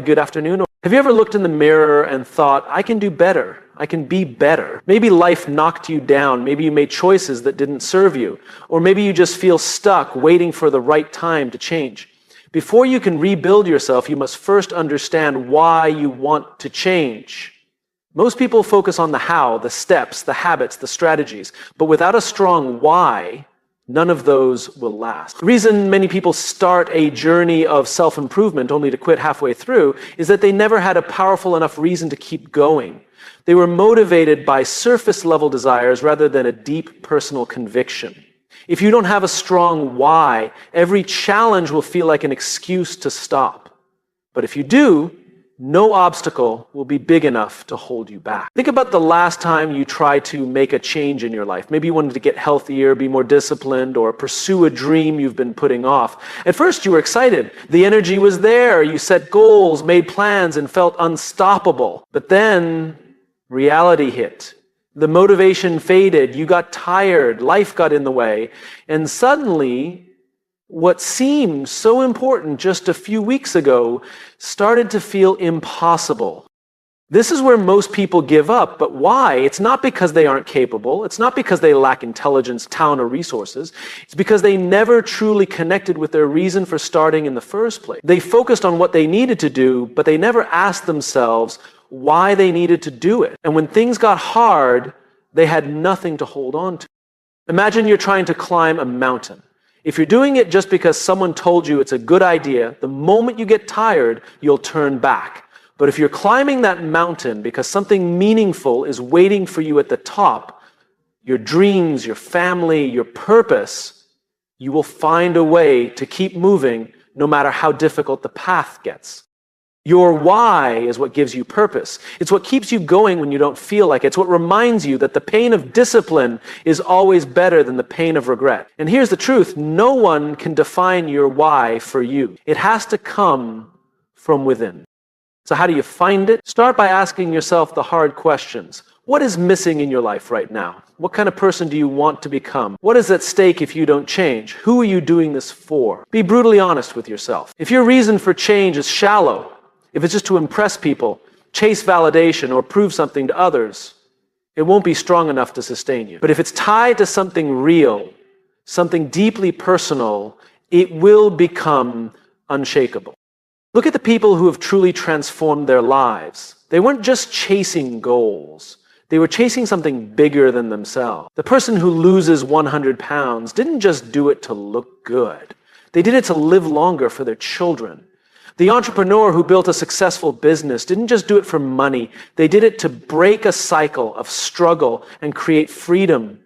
good afternoon. Have you ever looked in the mirror and thought, I can do better, I can be better? Maybe life knocked you down, maybe you made choices that didn't serve you, or maybe you just feel stuck waiting for the right time to change. Before you can rebuild yourself, you must first understand why you want to change. Most people focus on the how, the steps, the habits, the strategies, but without a strong why, none of those will last. The reason many people start a journey of self-improvement only to quit halfway through is that they never had a powerful enough reason to keep going. They were motivated by surface-level desires rather than a deep personal conviction. If you don't have a strong why, every challenge will feel like an excuse to stop. But if you do, no obstacle will be big enough to hold you back. Think about the last time you tried to make a change in your life. Maybe you wanted to get healthier, be more disciplined, or pursue a dream you've been putting off. At first you were excited. The energy was there. You set goals, made plans, and felt unstoppable. But then reality hit. The motivation faded. You got tired. Life got in the way. And suddenly, what seemed so important just a few weeks ago started to feel impossible. This is where most people give up, but why? It's not because they aren't capable. It's not because they lack intelligence, talent, or resources. It's because they never truly connected with their reason for starting in the first place. They focused on what they needed to do, but they never asked themselves why they needed to do it. And when things got hard, they had nothing to hold on to. Imagine you're trying to climb a mountain. If you're doing it just because someone told you it's a good idea, the moment you get tired, you'll turn back. But if you're climbing that mountain because something meaningful is waiting for you at the top, your dreams, your family, your purpose, you will find a way to keep moving no matter how difficult the path gets. Your why is what gives you purpose. It's what keeps you going when you don't feel like it. It's what reminds you that the pain of discipline is always better than the pain of regret. And here's the truth. No one can define your why for you. It has to come from within. So how do you find it? Start by asking yourself the hard questions. What is missing in your life right now? What kind of person do you want to become? What is at stake if you don't change? Who are you doing this for? Be brutally honest with yourself. If your reason for change is shallow, if it's just to impress people, chase validation, or prove something to others, it won't be strong enough to sustain you. But if it's tied to something real, something deeply personal, it will become unshakable. Look at the people who have truly transformed their lives. They weren't just chasing goals. They were chasing something bigger than themselves. The person who loses 100 pounds didn't just do it to look good. They did it to live longer for their children. The entrepreneur who built a successful business didn't just do it for money. They did it to break a cycle of struggle and create freedom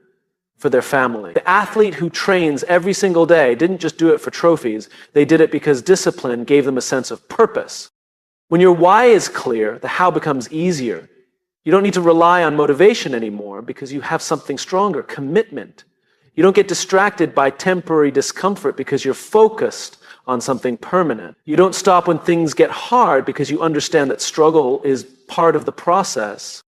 for their family. The athlete who trains every single day didn't just do it for trophies. They did it because discipline gave them a sense of purpose. When your why is clear, the how becomes easier. You don't need to rely on motivation anymore because you have something stronger, commitment. You don't get distracted by temporary discomfort because you're focused on something permanent. You don't stop when things get hard because you understand that struggle is part of the process.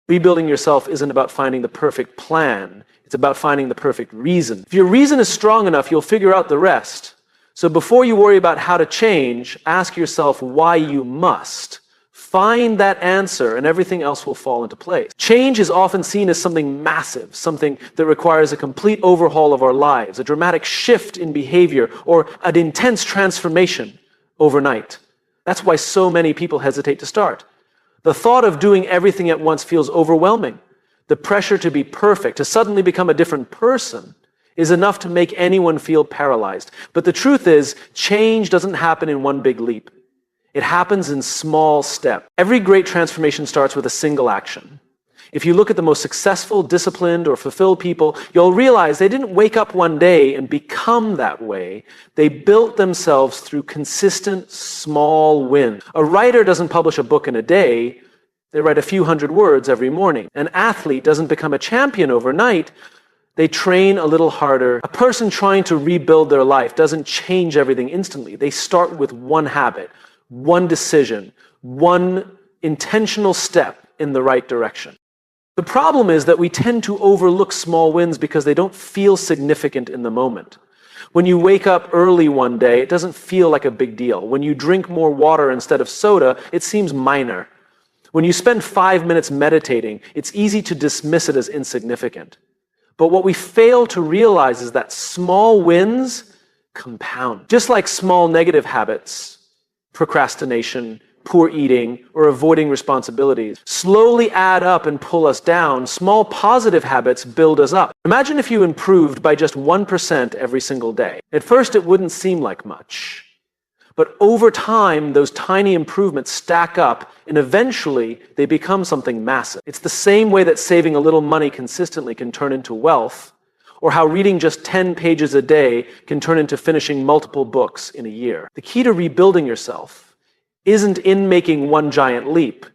Rebuilding yourself isn't about finding the perfect plan. It's about finding the perfect reason. If your reason is strong enough, you'll figure out the rest. So before you worry about how to change, ask yourself why you must. Find that answer and everything else will fall into place. Change is often seen as something massive, something that requires a complete overhaul of our lives, a dramatic shift in behavior, or an intense transformation overnight. That's why so many people hesitate to start. The thought of doing everything at once feels overwhelming. The pressure to be perfect, to suddenly become a different person, is enough to make anyone feel paralyzed. But the truth is, change doesn't happen in one big leap. It happens in small steps. Every great transformation starts with a single action. If you look at the most successful, disciplined, or fulfilled people, you'll realize they didn't wake up one day and become that way. They built themselves through consistent, small wins. A writer doesn't publish a book in a day. They write a few hundred words every morning. An athlete doesn't become a champion overnight. They train a little harder. A person trying to rebuild their life doesn't change everything instantly. They start with one habit, one decision, one intentional step in the right direction. The problem is that we tend to overlook small wins because they don't feel significant in the moment. When you wake up early one day, it doesn't feel like a big deal. When you drink more water instead of soda, it seems minor. When you spend 5 minutes meditating, it's easy to dismiss it as insignificant. But what we fail to realize is that small wins compound. Just like small negative habits, procrastination, poor eating, or avoiding responsibilities, slowly add up and pull us down, small positive habits build us up. Imagine if you improved by just 1% every single day. At first, it wouldn't seem like much. But over time, those tiny improvements stack up, and eventually, they become something massive. It's the same way that saving a little money consistently can turn into wealth, or how reading just 10 pages a day can turn into finishing multiple books in a year. The key to rebuilding yourself isn't in making one giant leap.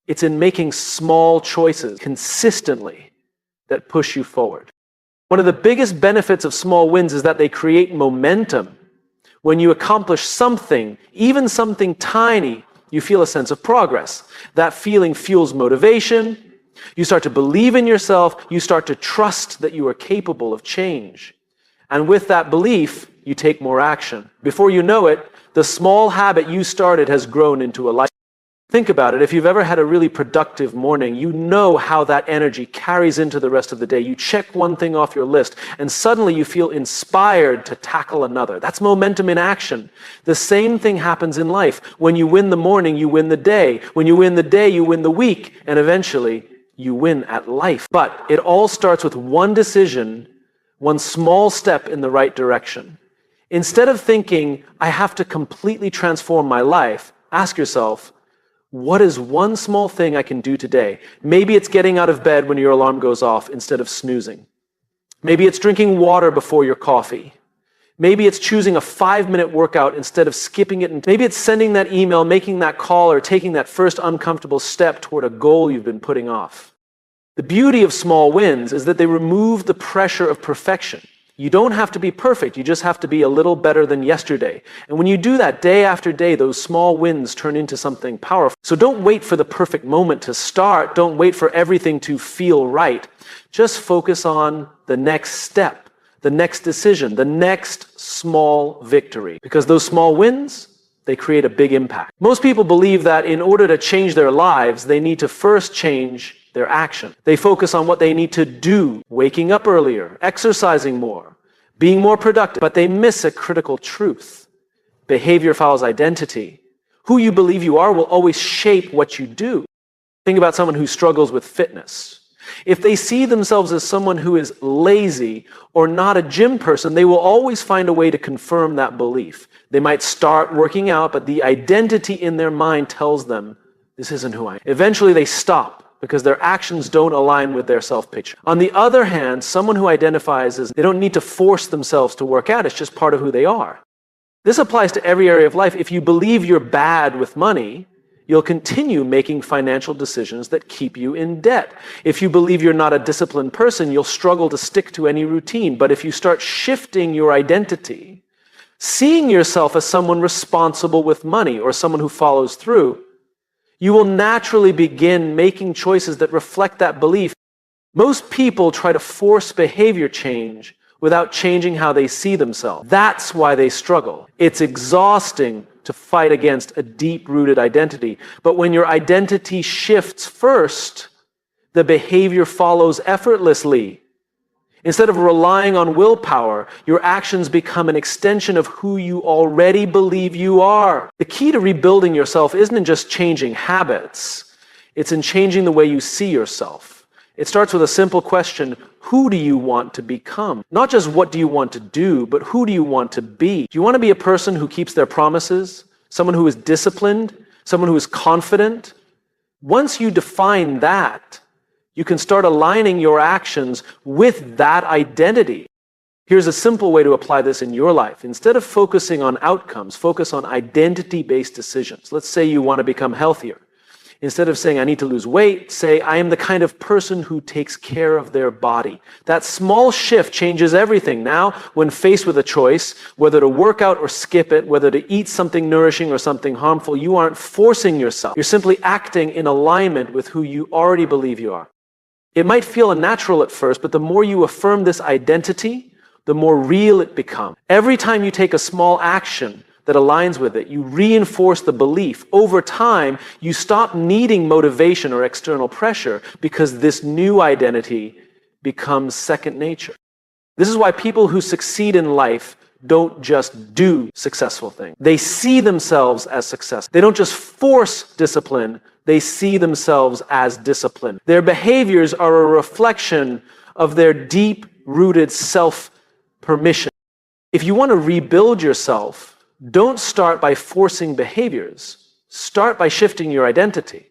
It's in making small choices consistently that push you forward. One of the biggest benefits of small wins is that they create momentum. When you accomplish something, even something tiny, you feel a sense of progress. That feeling fuels motivation. You start to believe in yourself. You start to trust that you are capable of change. And with that belief, you take more action. Before you know it, the small habit you started has grown into a life. Think about it. If you've ever had a really productive morning, you know how that energy carries into the rest of the day. You check one thing off your list, and suddenly you feel inspired to tackle another. That's momentum in action. The same thing happens in life. When you win the morning, you win the day. When you win the day, you win the week, and eventually you win at life. But it all starts with one decision, one small step in the right direction. Instead of thinking, I have to completely transform my life, ask yourself, what is one small thing I can do today? Maybe it's getting out of bed when your alarm goes off instead of snoozing. Maybe it's drinking water before your coffee. Maybe it's choosing a 5-minute workout instead of skipping it. Maybe it's sending that email, making that call, or taking that first uncomfortable step toward a goal you've been putting off. The beauty of small wins is that they remove the pressure of perfection. You don't have to be perfect, you just have to be a little better than yesterday. And when you do that day after day, those small wins turn into something powerful. So don't wait for the perfect moment to start. Don't wait for everything to feel right. Just focus on the next step, the next decision, the next small victory. Because those small wins, they create a big impact. Most people believe that in order to change their lives, they need to first change their action. They focus on what they need to do, waking up earlier, exercising more, being more productive, but they miss a critical truth. Behavior follows identity. Who you believe you are will always shape what you do. Think about someone who struggles with fitness. If they see themselves as someone who is lazy or not a gym person, they will always find a way to confirm that belief. They might start working out, but the identity in their mind tells them, this isn't who I am. Eventually they stop, because their actions don't align with their self-picture. On the other hand, someone who identifies as they don't need to force themselves to work out, it's just part of who they are. This applies to every area of life. If you believe you're bad with money, you'll continue making financial decisions that keep you in debt. If you believe you're not a disciplined person, you'll struggle to stick to any routine. But if you start shifting your identity, seeing yourself as someone responsible with money or someone who follows through, you will naturally begin making choices that reflect that belief. Most people try to force behavior change without changing how they see themselves. That's why they struggle. It's exhausting to fight against a deep-rooted identity. But when your identity shifts first, the behavior follows effortlessly. Instead of relying on willpower, your actions become an extension of who you already believe you are. The key to rebuilding yourself isn't in just changing habits. It's in changing the way you see yourself. It starts with a simple question: who do you want to become? Not just what do you want to do, but who do you want to be? Do you want to be a person who keeps their promises? Someone who is disciplined? Someone who is confident? Once you define that, you can start aligning your actions with that identity. Here's a simple way to apply this in your life. Instead of focusing on outcomes, focus on identity-based decisions. Let's say you want to become healthier. Instead of saying, I need to lose weight, say, I am the kind of person who takes care of their body. That small shift changes everything. Now, when faced with a choice, whether to work out or skip it, whether to eat something nourishing or something harmful, you aren't forcing yourself. You're simply acting in alignment with who you already believe you are. It might feel unnatural at first, but the more you affirm this identity, the more real it becomes. Every time you take a small action that aligns with it, you reinforce the belief. Over time, you stop needing motivation or external pressure because this new identity becomes second nature. This is why people who succeed in life don't just do successful things. They see themselves as success. They don't just force discipline, they see themselves as discipline. Their behaviors are a reflection of their deep-rooted self-permission. If you want to rebuild yourself, don't start by forcing behaviors. Start by shifting your identity.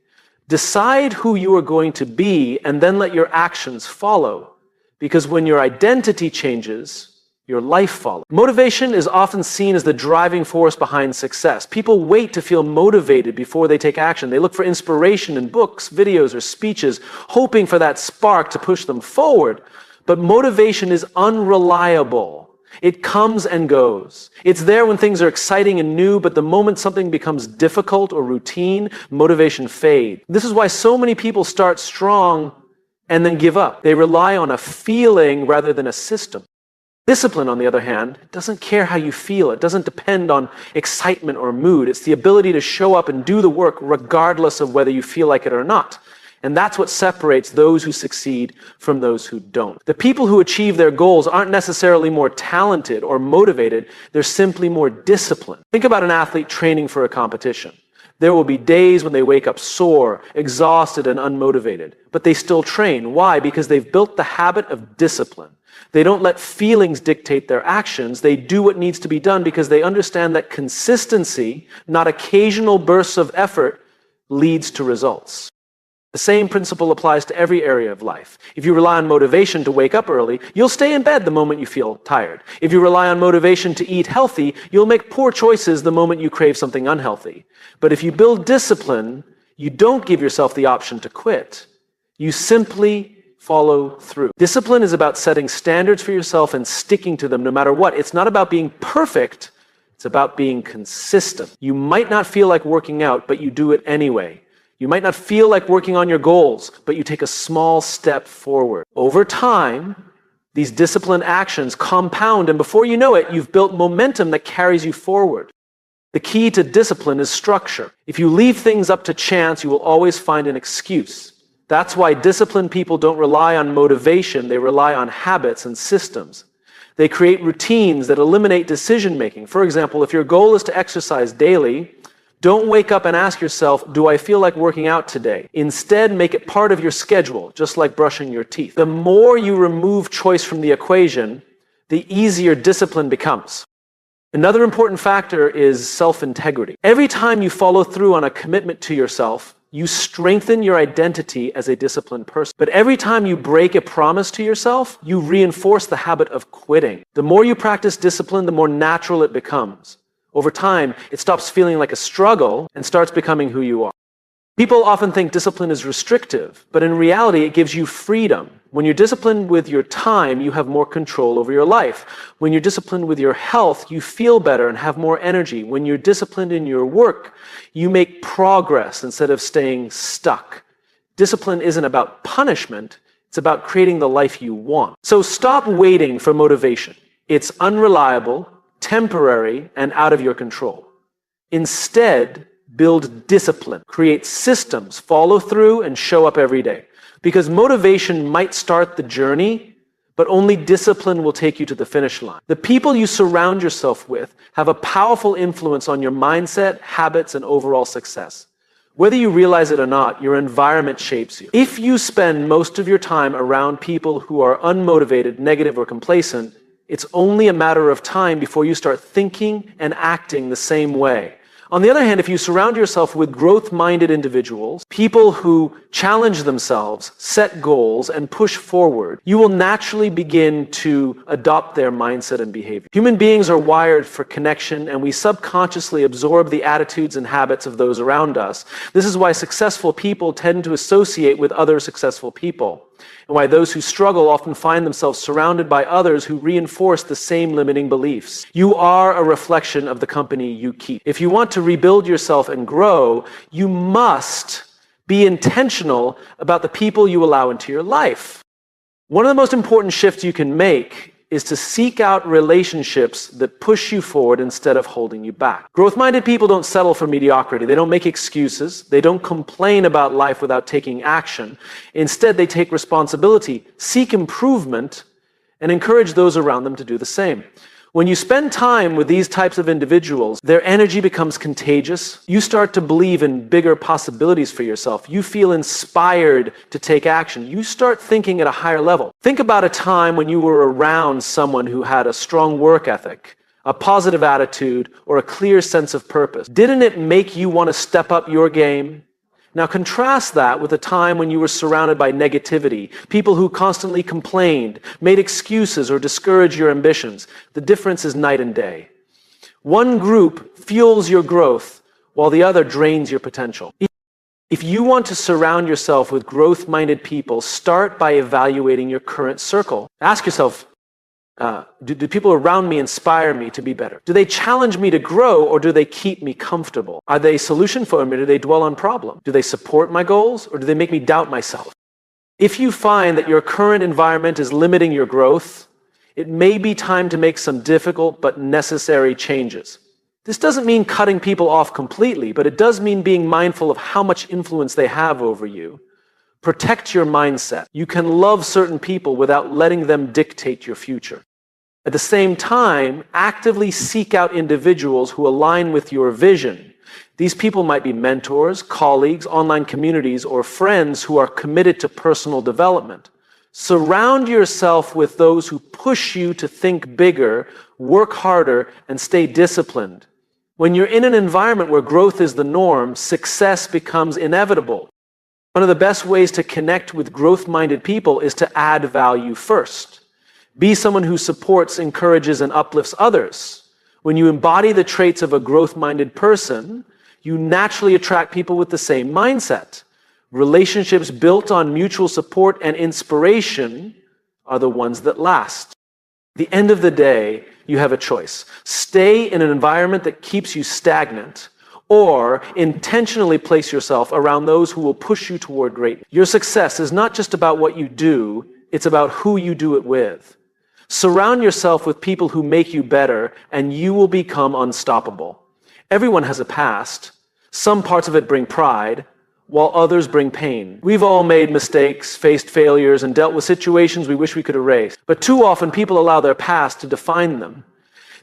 Decide who you are going to be and then let your actions follow. Because when your identity changes, your life follows. Motivation is often seen as the driving force behind success. People wait to feel motivated before they take action. They look for inspiration in books, videos, or speeches, hoping for that spark to push them forward. But motivation is unreliable. It comes and goes. It's there when things are exciting and new, but the moment something becomes difficult or routine, motivation fades. This is why so many people start strong and then give up. They rely on a feeling rather than a system. Discipline, on the other hand, doesn't care how you feel. It doesn't depend on excitement or mood. It's the ability to show up and do the work regardless of whether you feel like it or not. And that's what separates those who succeed from those who don't. The people who achieve their goals aren't necessarily more talented or motivated. They're simply more disciplined. Think about an athlete training for a competition. There will be days when they wake up sore, exhausted, and unmotivated. But they still train. Why? Because they've built the habit of discipline. They don't let feelings dictate their actions. They do what needs to be done because they understand that consistency, not occasional bursts of effort, leads to results. The same principle applies to every area of life. If you rely on motivation to wake up early, you'll stay in bed the moment you feel tired. If you rely on motivation to eat healthy, you'll make poor choices the moment you crave something unhealthy. But if you build discipline, you don't give yourself the option to quit. You simply follow through. Discipline is about setting standards for yourself and sticking to them no matter what. It's not about being perfect. It's about being consistent. You might not feel like working out, but you do it anyway. You might not feel like working on your goals, but you take a small step forward. Over time, these disciplined actions compound, and before you know it, you've built momentum that carries you forward. The key to discipline is structure. If you leave things up to chance, you will always find an excuse. That's why disciplined people don't rely on motivation, they rely on habits and systems. They create routines that eliminate decision-making. For example, if your goal is to exercise daily, don't wake up and ask yourself, do I feel like working out today? Instead, make it part of your schedule, just like brushing your teeth. The more you remove choice from the equation, the easier discipline becomes. Another important factor is self-integrity. Every time you follow through on a commitment to yourself, you strengthen your identity as a disciplined person. But every time you break a promise to yourself, you reinforce the habit of quitting. The more you practice discipline, the more natural it becomes. Over time, it stops feeling like a struggle and starts becoming who you are. People often think discipline is restrictive, but in reality, it gives you freedom. When you're disciplined with your time, you have more control over your life. When you're disciplined with your health, you feel better and have more energy. When you're disciplined in your work, you make progress instead of staying stuck. Discipline isn't about punishment, it's about creating the life you want. So stop waiting for motivation. It's unreliable, temporary, and out of your control. Instead, build discipline, create systems, follow through, and show up every day. Because motivation might start the journey, but only discipline will take you to the finish line. The people you surround yourself with have a powerful influence on your mindset, habits, and overall success. Whether you realize it or not, your environment shapes you. If you spend most of your time around people who are unmotivated, negative, or complacent, it's only a matter of time before you start thinking and acting the same way. On the other hand, if you surround yourself with growth-minded individuals, people who challenge themselves, set goals, and push forward, you will naturally begin to adopt their mindset and behavior. Human beings are wired for connection, and we subconsciously absorb the attitudes and habits of those around us. This is why successful people tend to associate with other successful people, and why those who struggle often find themselves surrounded by others who reinforce the same limiting beliefs. You are a reflection of the company you keep. If you want to rebuild yourself and grow, you must be intentional about the people you allow into your life. One of the most important shifts you can make is to seek out relationships that push you forward instead of holding you back. Growth-minded people don't settle for mediocrity. They don't make excuses. They don't complain about life without taking action. Instead, they take responsibility, seek improvement, and encourage those around them to do the same. When you spend time with these types of individuals, their energy becomes contagious. You start to believe in bigger possibilities for yourself. You feel inspired to take action. You start thinking at a higher level. Think about a time when you were around someone who had a strong work ethic, a positive attitude, or a clear sense of purpose. Didn't it make you want to step up your game? Now contrast that with a time when you were surrounded by negativity, people who constantly complained, made excuses, or discouraged your ambitions. The difference is night and day. One group fuels your growth, while the other drains your potential. If you want to surround yourself with growth-minded people, start by evaluating your current circle. Ask yourself, do people around me inspire me to be better? Do they challenge me to grow, or do they keep me comfortable? Are they solution-focused, or do they dwell on problems? Do they support my goals, or do they make me doubt myself? If you find that your current environment is limiting your growth, it may be time to make some difficult but necessary changes. This doesn't mean cutting people off completely, but it does mean being mindful of how much influence they have over you. Protect your mindset. You can love certain people without letting them dictate your future. At the same time, actively seek out individuals who align with your vision. These people might be mentors, colleagues, online communities, or friends who are committed to personal development. Surround yourself with those who push you to think bigger, work harder, and stay disciplined. When you're in an environment where growth is the norm, success becomes inevitable. One of the best ways to connect with growth-minded people is to add value first. Be someone who supports, encourages, and uplifts others. When you embody the traits of a growth-minded person, you naturally attract people with the same mindset. Relationships built on mutual support and inspiration are the ones that last. At the end of the day, you have a choice. Stay in an environment that keeps you stagnant, or intentionally place yourself around those who will push you toward greatness. Your success is not just about what you do, it's about who you do it with. Surround yourself with people who make you better, and you will become unstoppable. Everyone has a past. Some parts of it bring pride, while others bring pain. We've all made mistakes, faced failures, and dealt with situations we wish we could erase. But too often, people allow their past to define them.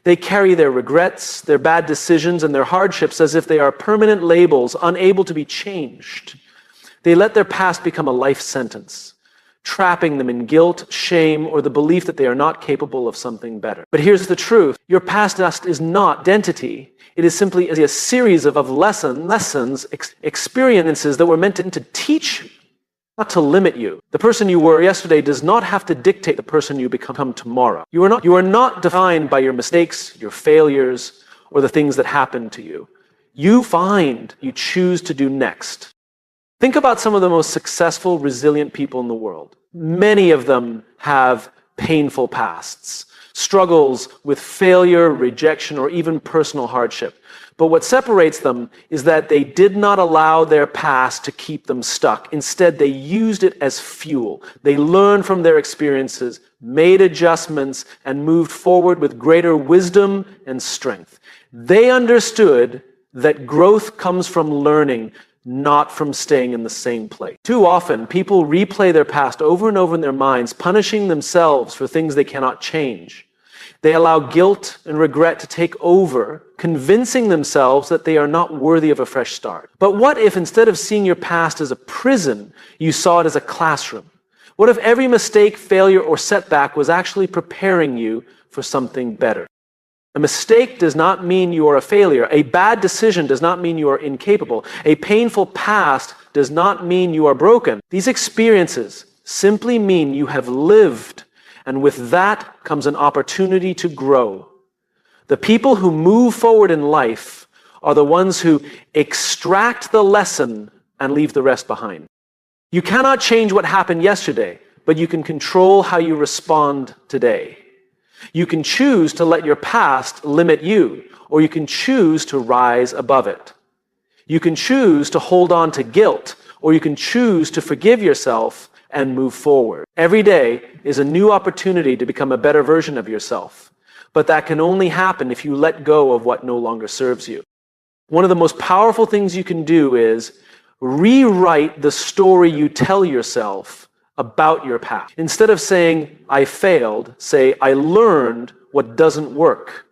They carry their regrets, their bad decisions, and their hardships as if they are permanent labels, unable to be changed. They let their past become a life sentence, trapping them in guilt, shame, or the belief that they are not capable of something better. But here's the truth. Your past is not identity. It is simply a series of lessons, experiences that were meant to teach you, not to limit you. The person you were yesterday does not have to dictate the person you become tomorrow. You are not defined by your mistakes, your failures, or the things that happen to you. You choose to do next. Think about some of the most successful, resilient people in the world. Many of them have painful pasts, struggles with failure, rejection, or even personal hardship. But what separates them is that they did not allow their past to keep them stuck. Instead, they used it as fuel. They learned from their experiences, made adjustments, and moved forward with greater wisdom and strength. They understood that growth comes from learning, not from staying in the same place. Too often, people replay their past over and over in their minds, punishing themselves for things they cannot change. They allow guilt and regret to take over, convincing themselves that they are not worthy of a fresh start. But what if instead of seeing your past as a prison, you saw it as a classroom? What if every mistake, failure, or setback was actually preparing you for something better? A mistake does not mean you are a failure. A bad decision does not mean you are incapable. A painful past does not mean you are broken. These experiences simply mean you have lived, and with that comes an opportunity to grow. The people who move forward in life are the ones who extract the lesson and leave the rest behind. You cannot change what happened yesterday, but you can control how you respond today. You can choose to let your past limit you, or you can choose to rise above it. You can choose to hold on to guilt, or you can choose to forgive yourself and move forward. Every day is a new opportunity to become a better version of yourself. But that can only happen if you let go of what no longer serves you. One of the most powerful things you can do is rewrite the story you tell yourself about your past. Instead of saying, I failed, say, I learned what doesn't work.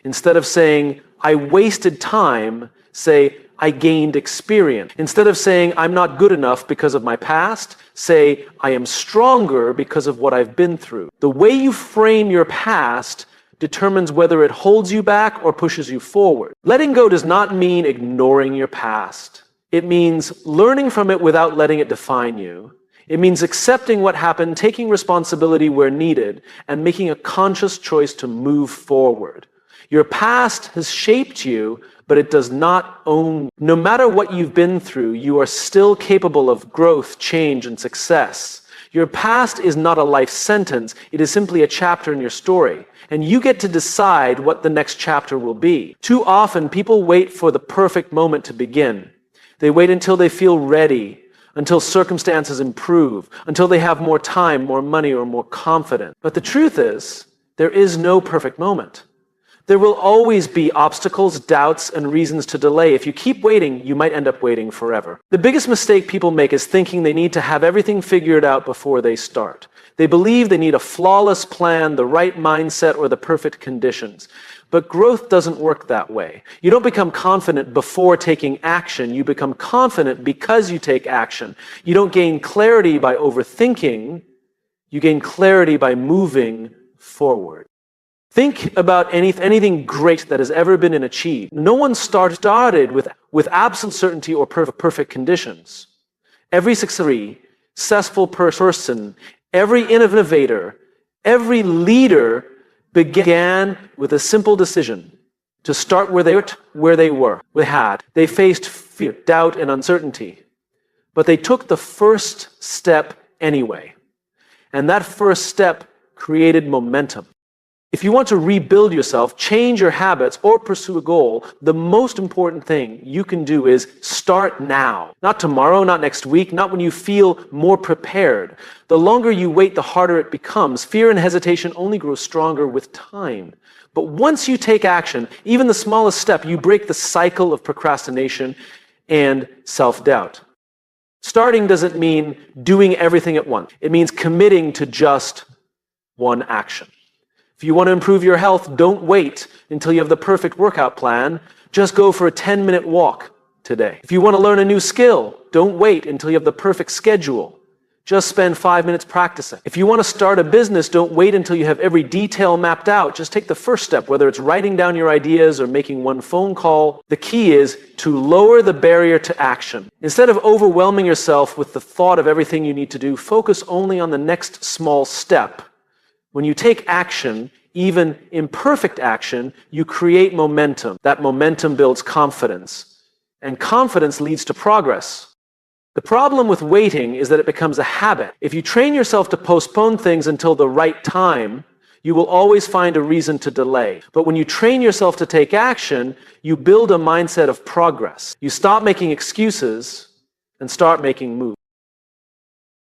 Instead of saying, I wasted time, say, I gained experience. Instead of saying, I'm not good enough because of my past, say, I am stronger because of what I've been through. The way you frame your past determines whether it holds you back or pushes you forward. Letting go does not mean ignoring your past. It means learning from it without letting it define you. It means accepting what happened, taking responsibility where needed, and making a conscious choice to move forward. Your past has shaped you, but it does not own you. No matter what you've been through, you are still capable of growth, change, and success. Your past is not a life sentence. It is simply a chapter in your story. And you get to decide what the next chapter will be. Too often, people wait for the perfect moment to begin. They wait until they feel ready, until circumstances improve, until they have more time, more money, or more confidence. But the truth is, there is no perfect moment. There will always be obstacles, doubts, and reasons to delay. If you keep waiting, you might end up waiting forever. The biggest mistake people make is thinking they need to have everything figured out before they start. They believe they need a flawless plan, the right mindset, or the perfect conditions. But growth doesn't work that way. You don't become confident before taking action. You become confident because you take action. You don't gain clarity by overthinking. You gain clarity by moving forward. Think about anything great that has ever been achieved. No one started with absolute certainty or perfect conditions. Every successful person, every innovator, every leader began with a simple decision to start where they were. They faced fear, doubt, and uncertainty. But they took the first step anyway. And that first step created momentum. If you want to rebuild yourself, change your habits, or pursue a goal, the most important thing you can do is start now. Not tomorrow, not next week, not when you feel more prepared. The longer you wait, the harder it becomes. Fear and hesitation only grow stronger with time. But once you take action, even the smallest step, you break the cycle of procrastination and self-doubt. Starting doesn't mean doing everything at once. It means committing to just one action. If you want to improve your health, don't wait until you have the perfect workout plan. Just go for a 10-minute walk today. If you want to learn a new skill, don't wait until you have the perfect schedule. Just spend 5 minutes practicing. If you want to start a business, don't wait until you have every detail mapped out. Just take the first step, whether it's writing down your ideas or making one phone call. The key is to lower the barrier to action. Instead of overwhelming yourself with the thought of everything you need to do, focus only on the next small step. When you take action, even imperfect action, you create momentum. That momentum builds confidence, and confidence leads to progress. The problem with waiting is that it becomes a habit. If you train yourself to postpone things until the right time, you will always find a reason to delay. But when you train yourself to take action, you build a mindset of progress. You stop making excuses and start making moves.